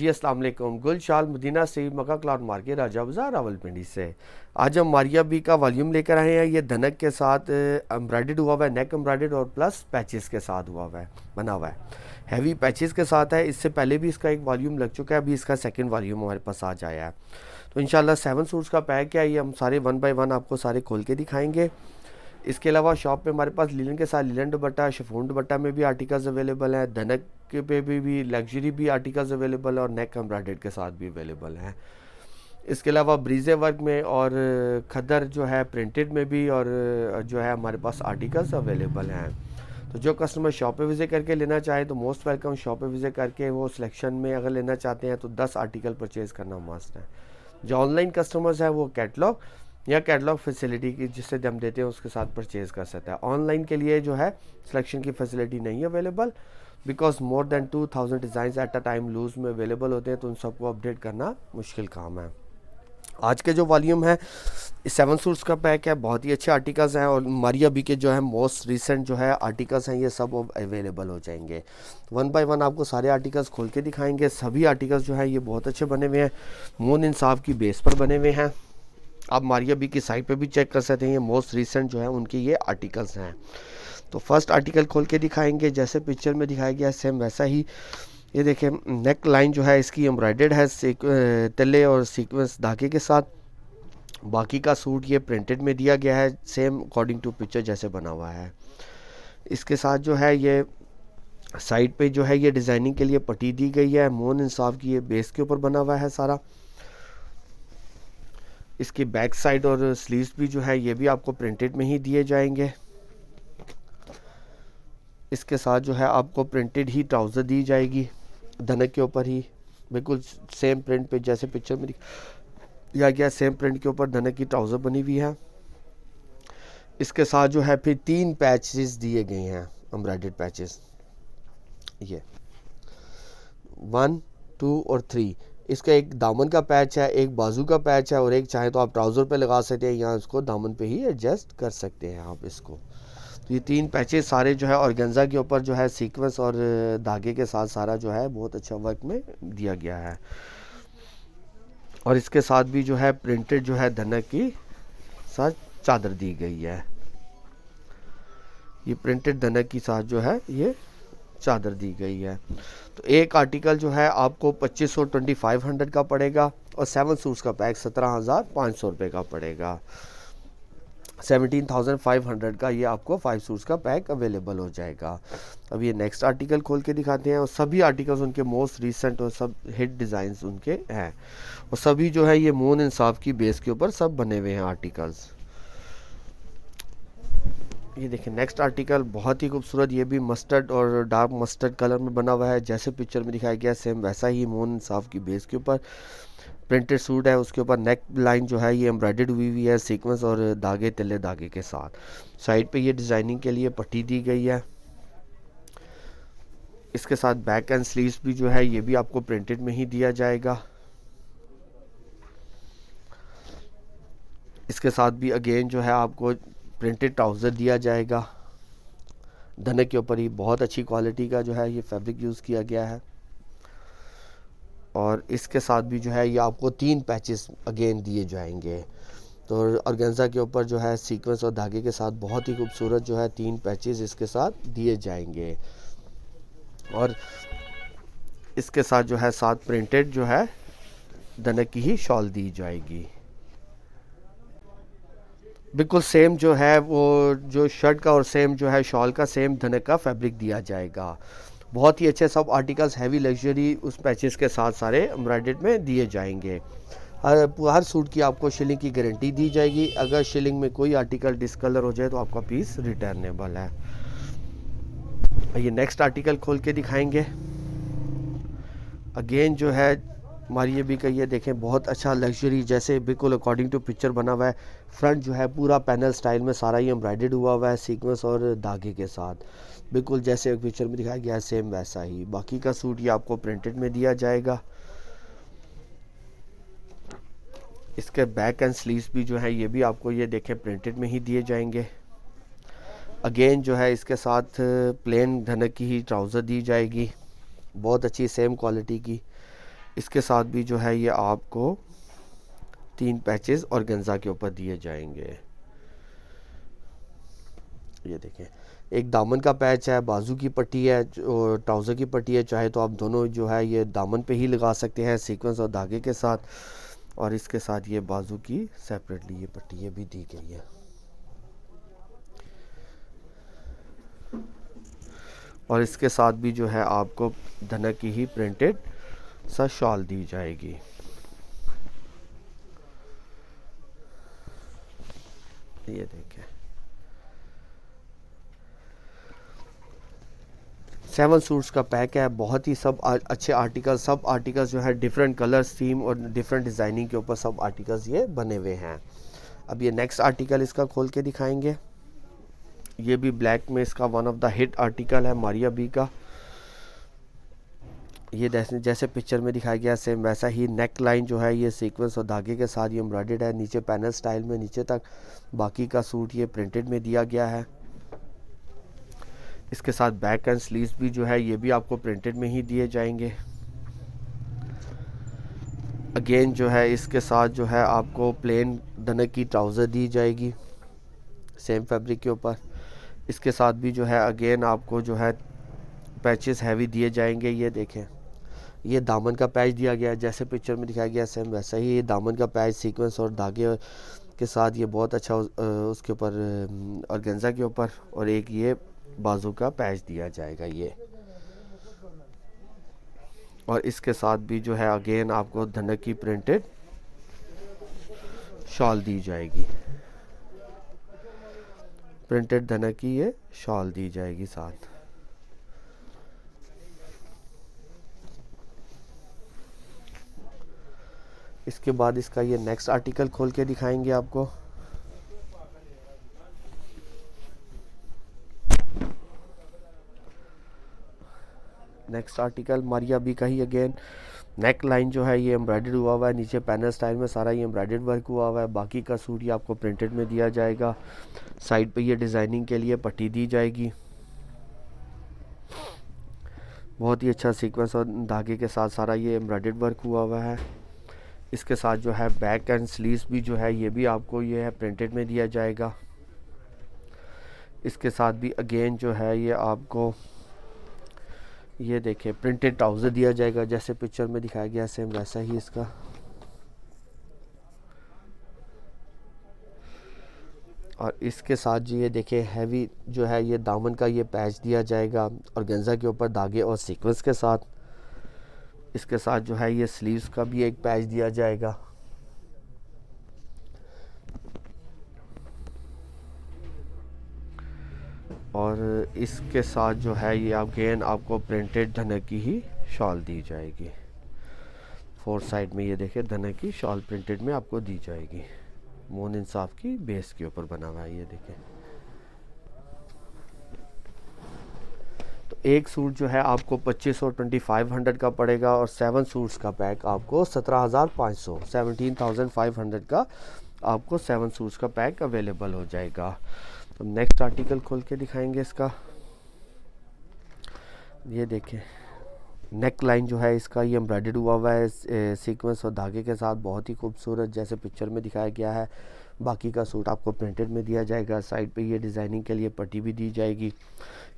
अस्सलाम वालेकुम। गुल शाल मदीना से मक्का क्लॉथ मार्केट राजा बाजार रावलपिंडी से आज हम मारिया बी का वॉल्यूम लेकर आए हैं। ये धनक के साथ एम्ब्रॉयडर्ड हुआ हुआ है, नेक एम्ब्रॉयडर्ड और प्लस पैचेस के साथ हुआ हुआ है, बना हुआ है, हैवी पैचेस के साथ है। इससे पहले भी इसका एक वॉल्यूम लग चुका है, अभी इसका सेकंड वॉल्यूम हमारे पास आज आया है। तो इंशाल्लाह 7 सूट्स का पैक है, ये हम सारे 1 बाय 1 आपको सारे खोल के दिखाएंगे। इसके अलावा शॉप पे हमारे पास लिलन के साथ लिलन दुपट्टा, शिफॉन दुपट्टा में भी आर्टिकल्स अवेलेबल हैं, धनक के पे भी लग्जरी भी आर्टिकल्स अवेलेबल है और नेक एम्ब्रॉयडर्ड के साथ भी अवेलेबल हैं। इसके अलावा ब्रीजे वर्क में और खदर जो है प्रिंटेड में भी और जो है हमारे पास आर्टिकल्स अवेलेबल हैं। तो जो कस्टमर शॉप पे विज़िट करके लेना चाहे तो मोस्ट वेलकम, शॉप पे विज़िट करके वो सिलेक्शन में अगर लेना चाहते हैं तो 10 आर्टिकल परचेज़ करना मस्ट है। जो ऑनलाइन कस्टमर्स हैं वो कैटलॉग या कैटलॉग फैसिलिटी की जिससे हम देते हैं उसके साथ परचेज़ कर सकता है। ऑनलाइन के लिए जो है सिलेक्शन की फैसिलिटी नहीं available, because more than 2000 design at a time loose में अवेलेबल होते हैं, तो उन सबको अपडेट करना मुश्किल काम है। आज के जो वॉल्यूम है 7 सूट्स का पैक है, बहुत ही अच्छे आर्टिकल्स हैं और मारिया बी के जो है मोस्ट रिसेंट जो है आर्टिकल्स हैं ये सब अवेलेबल हो जाएंगे। 1 बाय 1 आपको सारे आर्टिकल्स खोल के दिखाएंगे। सभी आर्टिकल्स जो है ये बहुत अच्छे बने हुए हैं, मोन इंसाफ की बेस पर बने हुए हैं। आप मारिया बी की साइट पे भी चेक कर सकते हैं, ये मोस्ट रिसेंट जो है उनके ये आर्टिकल्स हैं। तो फर्स्ट आर्टिकल खोल के दिखाएंगे, जैसे पिक्चर में दिखाया गया सेम वैसा ही। ये देखें, नेक लाइन जो है इसकी एम्ब्रॉयडर्ड है तले और सीक्वेंस धागे के साथ। बाकी का सूट ये प्रिंटेड में दिया गया है, सेम अकॉर्डिंग टू पिक्चर जैसे बना हुआ है। इसके साथ जो है ये साइड पे जो है ये डिज़ाइनिंग के लिए पट्टी दी गई है, मोन इंसाफ की ये बेस के ऊपर बना हुआ है सारा। इसकी बैक साइड और स्लीव्स भी जो है ये भी आपको प्रिंटेड में ही दिए जाएंगे। इसके साथ जो है आपको प्रिंटेड ही ट्राउज़र दी जाएगी धनक के ऊपर ही, बिल्कुल सेम प्रिंट पे जैसे पिक्चर में दिया गया, सेम प्रिंट के ऊपर धनक की ट्राउज़र बनी हुई है। इसके साथ जो है फिर 3 पैचेस दिए गए हैं, एम्ब्रॉयडर्ड पैचेस, ये 1, 2 और 3। इसका एक दामन का पैच है, एक बाजू का पैच है और एक चाहे तो आप ट्राउज़र पे लगा सकते हैं या इसको दामन पे ही एडजस्ट कर सकते हैं आप इसको। तो ये 3 पैचेस सारे जो है ऑर्गेन्जा के ऊपर जो है सीक्वेंस और धागे के साथ सारा जो है बहुत अच्छा वर्क में दिया गया है। और इसके साथ भी जो है प्रिंटेड जो है धनक की साथ चादर दी गई है, ये प्रिंटेड धनक की साथ जो है ये चादर दी गई है। तो एक आर्टिकल जो है आपको 2500 का पड़ेगा और 7 सूट्स का पैक 17,500 रुपये का पड़ेगा। 17,500 का ये आपको 5 सूट्स का पैक अवेलेबल हो जाएगा। अब ये नेक्स्ट आर्टिकल खोल के दिखाते हैं और सभी आर्टिकल्स उनके मोस्ट रिसेंट और सब हिट डिज़ाइंस उनके हैं और सभी जो है ये मोन इंसाफ की बेस के ऊपर सब बने हुए हैं आर्टिकल्स। ये देखिए नेक्स्ट आर्टिकल बहुत ही खूबसूरत, ये भी मस्टर्ड और डार्क मस्टर्ड कलर में बना हुआ है, जैसे पिक्चर में दिखाया गया सेम वैसा ही मोन इंसाफ की बेस के ऊपर प्रिंटेड सूट है। उसके ऊपर नेक लाइन जो है ये एम्ब्रॉयडर्ड हुई हुई है सीक्वेंस और धागे तले धागे के साथ। साइड पे ये डिज़ाइनिंग के लिए पट्टी दी गई है। इसके साथ बैक एंड स्लीव्स भी जो है ये भी आपको प्रिंटेड में ही दिया जाएगा। इसके साथ भी अगेन जो है आपको प्रिंटेड ट्राउज़र दिया जाएगा धनक के ऊपर ही, बहुत अच्छी क्वालिटी का जो है ये फैब्रिक यूज़ किया गया है। और इसके साथ भी जो है ये आपको 3 पैचेस अगेन दिए जाएंगे। तो ऑर्गेन्जा के ऊपर जो है सीक्वेंस और धागे के साथ बहुत ही खूबसूरत जो है 3 पैचेस इसके साथ दिए जाएंगे। और इसके साथ जो है साथ प्रिंटेड जो है धनक की ही शॉल दी जाएगी, बिल्कुल सेम जो है वो जो शर्ट का और सेम जो है शॉल का सेम धनक का फैब्रिक दिया जाएगा। बहुत ही अच्छे सब आर्टिकल्स हैवी लग्जरी उस पैचेस के साथ सारे एम्ब्रॉयडर्ड में दिए जाएंगे। हर सूट की आपको शिलिंग की गारंटी दी जाएगी, अगर शिलिंग में कोई आर्टिकल डिसकलर हो जाए तो आपका पीस रिटर्नेबल है। ये नेक्स्ट आर्टिकल खोल के दिखाएंगे। अगेन जो है मारिया बी का ये देखें बहुत अच्छा लग्जरी जैसे बिल्कुल अकॉर्डिंग टू पिक्चर बना हुआ है। फ्रंट जो है पूरा पैनल स्टाइल में सारा ही एम्ब्रॉयडर्ड हुआ है सीक्वेंस और धागे के साथ, बिल्कुल जैसे पिक्चर में दिखाया गया है सेम वैसा ही। बाकी का सूट ये आपको प्रिंटेड में दिया जाएगा। इसके बैक एंड स्लीव्स भी जो है ये भी आपको ये देखें प्रिंटेड में ही दिए जाएंगे। अगेन जो है इसके साथ प्लेन धनक की ही ट्राउज़र दी जाएगी, बहुत अच्छी सेम क्वालिटी की। इसके साथ भी जो है ये आपको 3 पैचेस ऑर्गेन्जा के ऊपर दिए जाएंगे। ये देखें, एक दामन का पैच है, बाजू की पट्टी है और ट्राउज़र की पट्टी है। चाहे तो आप दोनों जो है ये दामन पे ही लगा सकते हैं सीक्वेंस और धागे के साथ, और इसके साथ ये बाजू की सेपरेटली ये पट्टी ये भी दी गई है। और इसके साथ भी जो है आपको धनक की ही प्रिंटेड सा शॉल दी जाएगी। ये देखें, 7 सूट्स का पैक है। बहुत ही सब अच्छे आर्टिकल, सब आर्टिकल्स जो है डिफरेंट कलर्स, थीम और डिफरेंट डिज़ाइनिंग के ऊपर सब आर्टिकल्स ये बने हुए हैं। अब ये नेक्स्ट आर्टिकल इसका खोल के दिखाएंगे। ये भी ब्लैक में इसका one of the hit article है मारिया बी का। ये जैसे पिक्चर में दिखाया गया सेम वैसा ही नेक लाइन जो है ये सीक्वेंस और धागे के साथ ये एम्ब्रॉयडर्ड है। नीचे पैनल स्टाइल में नीचे तक, बाकी का सूट ये प्रिंटेड में दिया गया है। इसके साथ बैक एंड स्लीव्स भी जो है ये भी आपको प्रिंटेड में ही दिए जाएंगे। अगेन जो है इसके साथ जो है आपको प्लेन धनक की ट्राउज़र दी जाएगी सेम फैब्रिक के ऊपर। इसके साथ भी जो है अगेन आपको जो है पैचेस हैवी दिए जाएंगे। ये देखें, ये दामन का पैच दिया गया है जैसे पिक्चर में दिखाया गया सेम वैसा ही ये दामन का पैच सीक्वेंस और धागे के साथ ये बहुत अच्छा उसके ऊपर ऑर्गेन्जा के ऊपर, और एक ये बाजू का पैच दिया जाएगा ये। और इसके साथ भी जो है अगेन आपको धनक की प्रिंटेड शॉल दी जाएगी, प्रिंटेड धनक की ये शॉल दी जाएगी साथ। इसके बाद इसका ये नेक्स्ट आर्टिकल खोल के दिखाएंगे आपको। नेक्स्ट आर्टिकल मारिया बी का ही अगेन नेक लाइन जो है ये एम्ब्रॉयडर्ड हुआ हुआ है। नीचे पैनल स्टाइल में सारा ये एम्ब्रॉयडर्ड वर्क हुआ हुआ है। बाकी का सूट ये आपको प्रिंटेड में दिया जाएगा। साइड पे ये डिज़ाइनिंग के लिए पट्टी दी जाएगी। बहुत ही अच्छा सीक्वेंस और धागे के साथ सारा ये एम्ब्रॉयडर्ड वर्क हुआ हुआ है। इसके साथ जो है बैक एंड स्लीव्स भी जो है ये भी आपको ये है प्रिंटेड में दिया जाएगा। इसके साथ भी अगेन जो है ये आपको ये देखिए प्रिंटेड ट्राउज़र दिया जाएगा जैसे पिक्चर में दिखाया गया सेम वैसा ही इसका। और इसके साथ जी ये देखिए हैवी जो है ये दामन का ये पैच दिया जाएगा ऑर्गेन्जा के ऊपर धागे और सीक्वेंस के साथ। इसके साथ जो है ये स्लीव्स का भी एक पैच दिया जाएगा। और इसके साथ जो है ये अगेन आपको प्रिंटेड धनक की ही शॉल दी जाएगी। 4 साइड में ये देखिए धनक की शॉल प्रिंटेड में आपको दी जाएगी। मोन इंसाफ की बेस के ऊपर बना हुआ है ये देखें। तो एक सूट जो है आपको 2500 और 2500 का पड़ेगा, और 7 सूट्स का पैक आपको 17,500 17,500 का आपको 7 सूट्स का पैक अवेलेबल हो जाएगा। तो नेक्स्ट आर्टिकल खोल के दिखाएंगे इसका। ये देखें नेक लाइन जो है इसका ये एम्ब्रॉयडर्ड हुआ हुआ है सीक्वेंस और धागे के साथ, बहुत ही खूबसूरत जैसे पिक्चर में दिखाया गया है। बाकी का सूट आपको प्रिंटेड में दिया जाएगा। साइड पे ये डिज़ाइनिंग के लिए पट्टी भी दी जाएगी।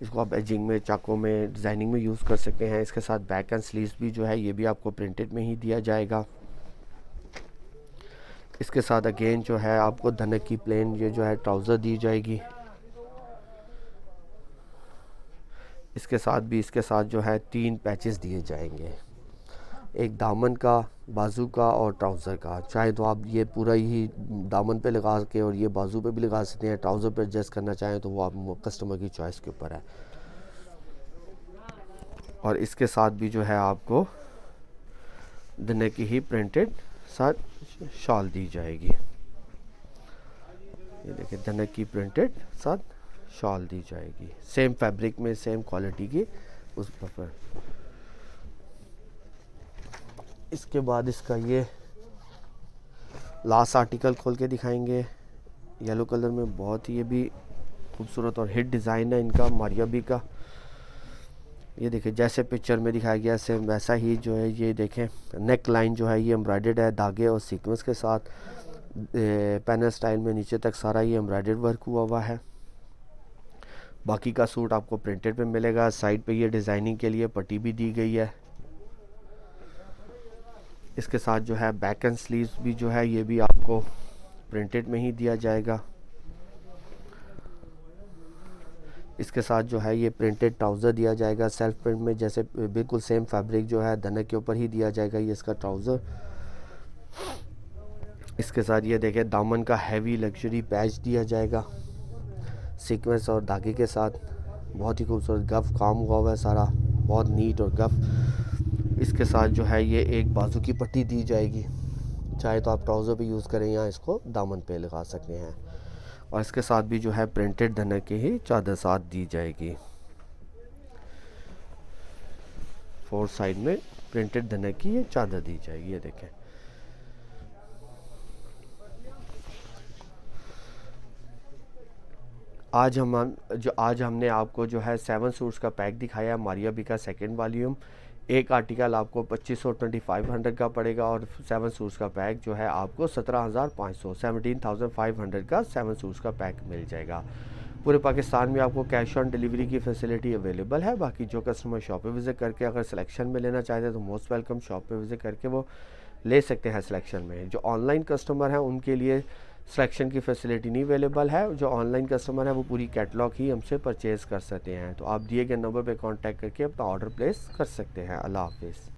इसको आप एजिंग में, चाकों में, डिज़ाइनिंग में यूज़ कर सकते हैं। इसके साथ बैक एंड स्लीव्स भी जो है ये भी आपको प्रिंटेड में ही दिया जाएगा। इसके साथ अगेन जो है आपको धनक की प्लेन ये जो है ट्राउज़र दी जाएगी। इसके साथ जो है 3 पैचेस दिए जाएंगे, एक दामन का, बाजू का और ट्राउज़र का। चाहे तो आप ये पूरा ही दामन पे लगा के और ये बाजू पे भी लगा सकते हैं। ट्राउज़र पे एडजस्ट करना चाहें तो वो आप कस्टमर की चॉइस के ऊपर है। और इसके साथ भी जो है आपको धनक की ही प्रिंटेड साथ शॉल दी जाएगी। ये देखिए धनक की प्रिंटेड साथ शॉल दी जाएगी सेम फैब्रिक में, सेम क्वालिटी की उस पर। इसके बाद इसका ये लास्ट आर्टिकल खोल के दिखाएंगे। येलो कलर में बहुत ही ये भी खूबसूरत और हिट डिज़ाइन है इनका मारिया बी का। ये देखिए जैसे पिक्चर में दिखाया गया सेम वैसा ही जो है ये देखें, नेक लाइन जो है ये एम्ब्रॉयडर्ड है धागे और सीक्वेंस के साथ। पैनल स्टाइल में नीचे तक सारा ये एम्ब्रॉयडर्ड वर्क हुआ है। बाकी का सूट आपको प्रिंटेड पे मिलेगा। साइड पे ये डिज़ाइनिंग के लिए पट्टी भी दी गई है। इसके साथ जो है बैक एंड स्लीव्स भी जो है ये भी आपको प्रिंटेड में ही दिया जाएगा। इसके साथ जो है ये प्रिंटेड ट्राउज़र दिया जाएगा सेल्फ प्रिंट में, जैसे बिल्कुल सेम फैब्रिक जो है धनक के ऊपर ही दिया जाएगा ये इसका ट्राउज़र। इसके साथ ये देखें दामन का हैवी लग्जरी पैच दिया जाएगा सीक्वेंस और धागे के साथ। बहुत ही खूबसूरत गफ काम हुआ है सारा, बहुत नीट और गफ। इसके साथ जो है ये एक बाजू की पट्टी दी जाएगी, चाहे तो आप ट्राउज़र पे यूज़ करें या इसको दामन पे लगा सकते हैं। और इसके साथ भी जो है प्रिंटेड धनक की ही चादर साथ दी जाएगी। 4 साइड में प्रिंटेड धनक की ये चादर दी जाएगी। ये देखें आज हमने आपको जो है 7 सूट्स का पैक दिखाया है मारिया बी का सेकेंड वॉल्यूम। एक आर्टिकल आपको 2500 2500 का पड़ेगा और 7 सूट्स का पैक जो है आपको 17,500 17,500 का 7 सूट्स का पैक मिल जाएगा। पूरे पाकिस्तान में आपको कैश ऑन डिलीवरी की फैसिलिटी अवेलेबल है। बाकी जो कस्टमर शॉप पे विज़िट करके अगर सिलेक्शन में लेना चाहते हैं तो मोस्ट वेलकम, शॉप पे विज़िट करके वो ले सकते हैं सिलेक्शन में। जो ऑनलाइन कस्टमर हैं उनके लिए सिलेक्शन की फैसिलिटी नहीं अवेलेबल है। जो ऑनलाइन कस्टमर है वो पूरी कैटलॉग ही हमसे परचेज़ कर सकते हैं। तो आप दिए गए नंबर पे कांटेक्ट करके अपना ऑर्डर प्लेस कर सकते हैं। अल्लाह हाफिज़।